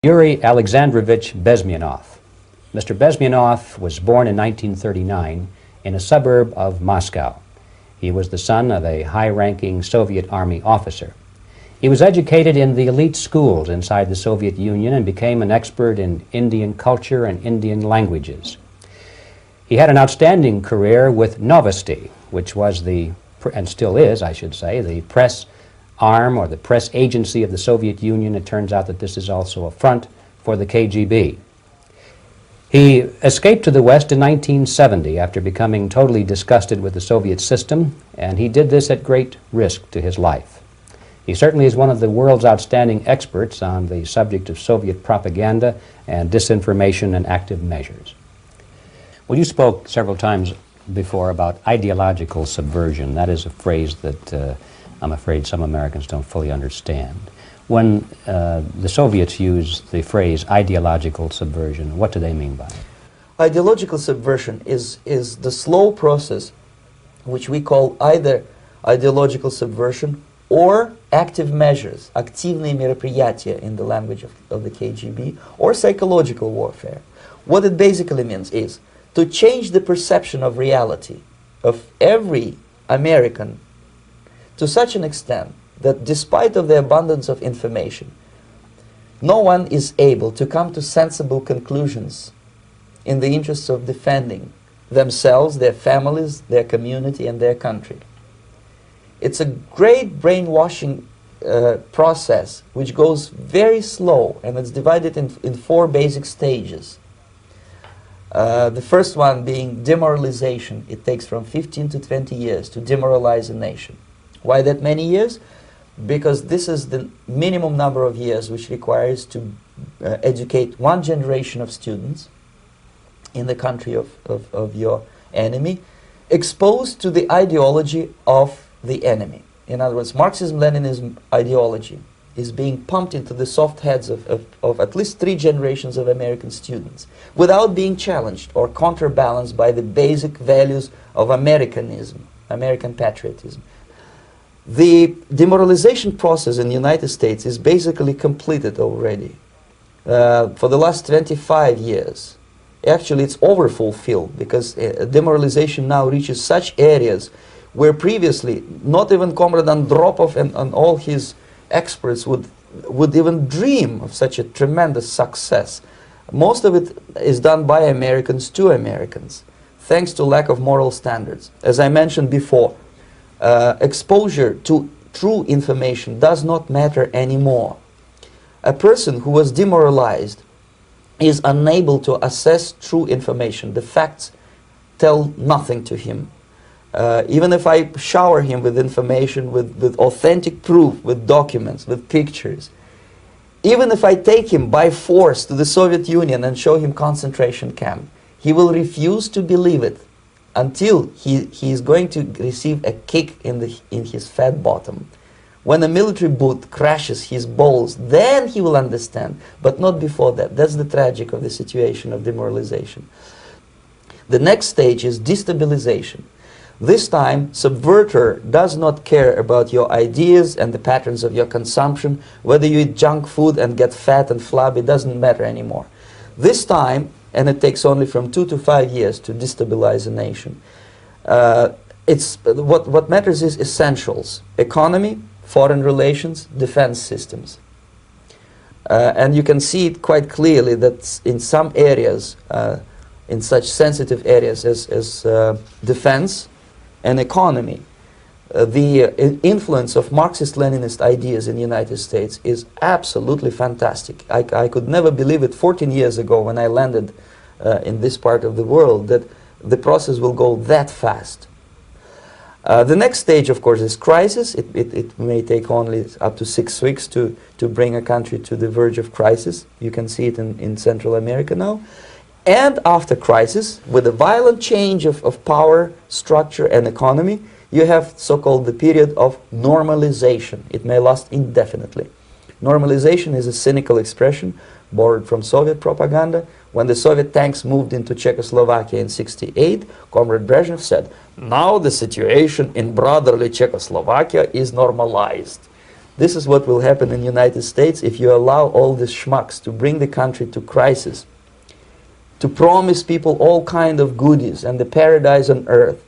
Yuri Alexandrovich Bezmenov. Mr. Bezmenov was born in 1939 in a suburb of Moscow. He was the son of a high-ranking Soviet Army officer. He was educated in the elite schools inside the Soviet Union and became an expert in Indian culture and Indian languages. He had an outstanding career with Novosti, which was and still is, I should say, the press arm or the press agency of the Soviet Union. It turns out that this is also a front for the KGB. He escaped to the West in 1970 after becoming totally disgusted with the Soviet system, and he did this at great risk to his life. He certainly is one of the world's outstanding experts on the subject of Soviet propaganda and disinformation and active measures. Well, you spoke several times before about ideological subversion. That is a phrase that I'm afraid some Americans don't fully understand. When the Soviets use the phrase ideological subversion, what do they mean by it? Ideological subversion is the slow process which we call either ideological subversion or active measures, активные мероприятия in the language of the KGB, or psychological warfare. What it basically means is to change the perception of reality of every American to such an extent that despite of the abundance of information, no one is able to come to sensible conclusions in the interests of defending themselves, their families, their community, and their country. It's a great brainwashing process which goes very slow, and it's divided in four basic stages. The first one being demoralization. It takes from 15 to 20 years to demoralize a nation. Why that many years? Because this is the minimum number of years which requires to educate one generation of students in the country of your enemy, exposed to the ideology of the enemy. In other words, Marxism-Leninism ideology is being pumped into the soft heads of at least 3 generations of American students without being challenged or counterbalanced by the basic values of Americanism, American patriotism. The demoralization process in the United States is basically completed already. For the last 25 years, actually it's overfulfilled, because demoralization now reaches such areas where previously not even Comrade Andropov and all his experts would even dream of such a tremendous success. Most of it is done by Americans to Americans, thanks to lack of moral standards. As I mentioned before, exposure to true information does not matter anymore. A person who was demoralized is unable to assess true information. The facts tell nothing to him. Even if I shower him with information, with authentic proof, with documents, with pictures, even if I take him by force to the Soviet Union and show him concentration camp, he will refuse to believe it until he is going to receive a kick in his fat bottom. When a military boot crashes his balls, then he will understand, but not before that. That's the tragic of the situation of demoralization. The next stage is destabilization. This time, subverter does not care about your ideas and the patterns of your consumption. Whether you eat junk food and get fat and flabby, doesn't matter anymore. This time, and it takes only from 2 to 5 years to destabilize a nation. What matters is essentials: economy, foreign relations, defense systems. And you can see it quite clearly that in some areas, in such sensitive areas as defense and economy, the influence of Marxist-Leninist ideas in the United States is absolutely fantastic. I could never believe it 14 years ago when I landed in this part of the world, that the process will go that fast. The next stage, of course, is crisis. It may take only up to 6 weeks to bring a country to the verge of crisis. You can see it in Central America now. And after crisis, with a violent change of power, structure, and economy, you have so-called the period of normalization. It may last indefinitely. Normalization is a cynical expression borrowed from Soviet propaganda. When the Soviet tanks moved into Czechoslovakia in '68, Comrade Brezhnev said, "Now the situation in brotherly Czechoslovakia is normalized." This is what will happen in the United States if you allow all these schmucks to bring the country to crisis, to promise people all kind of goodies and the paradise on earth,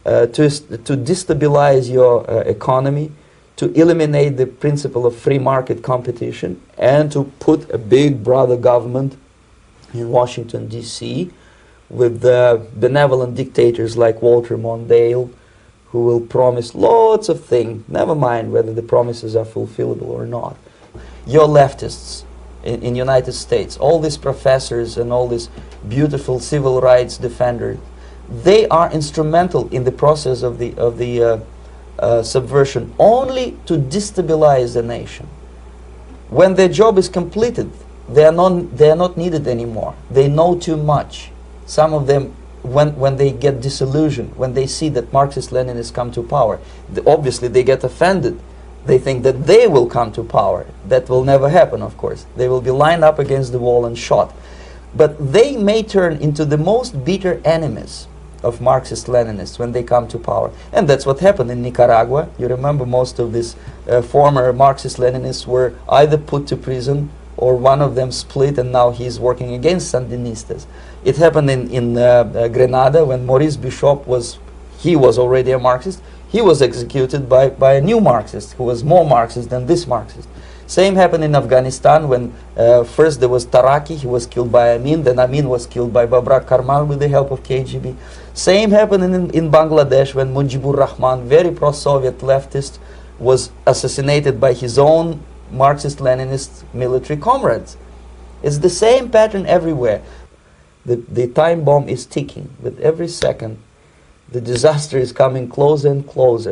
to destabilize your economy, to eliminate the principle of free market competition, and to put a big brother government in Washington, D.C., with benevolent dictators like Walter Mondale, who will promise lots of things, never mind whether the promises are fulfillable or not. Your leftists in the United States, all these professors and all these beautiful civil rights defenders, they are instrumental in the process of the subversion only to destabilize the nation. When their job is completed, they are not needed anymore. They know too much. Some of them, when they get disillusioned, when they see that Marxist-Leninists come to power, obviously they get offended. They think that they will come to power. That will never happen, of course. They will be lined up against the wall and shot. But they may turn into the most bitter enemies of Marxist-Leninists when they come to power. And that's what happened in Nicaragua. You remember most of these former Marxist-Leninists were either put to prison or one of them split, and now he's working against Sandinistas. It happened in Grenada when Maurice Bishop was already a Marxist. He was executed by a new Marxist who was more Marxist than this Marxist. Same happened in Afghanistan when first there was Taraki, he was killed by Amin, then Amin was killed by Babrak Karmal with the help of KGB. Same happened in Bangladesh when Mujibur Rahman, very pro-Soviet leftist, was assassinated by his own Marxist-Leninist military comrades. It's the same pattern everywhere. The time bomb is ticking. With every second, the disaster is coming closer and closer.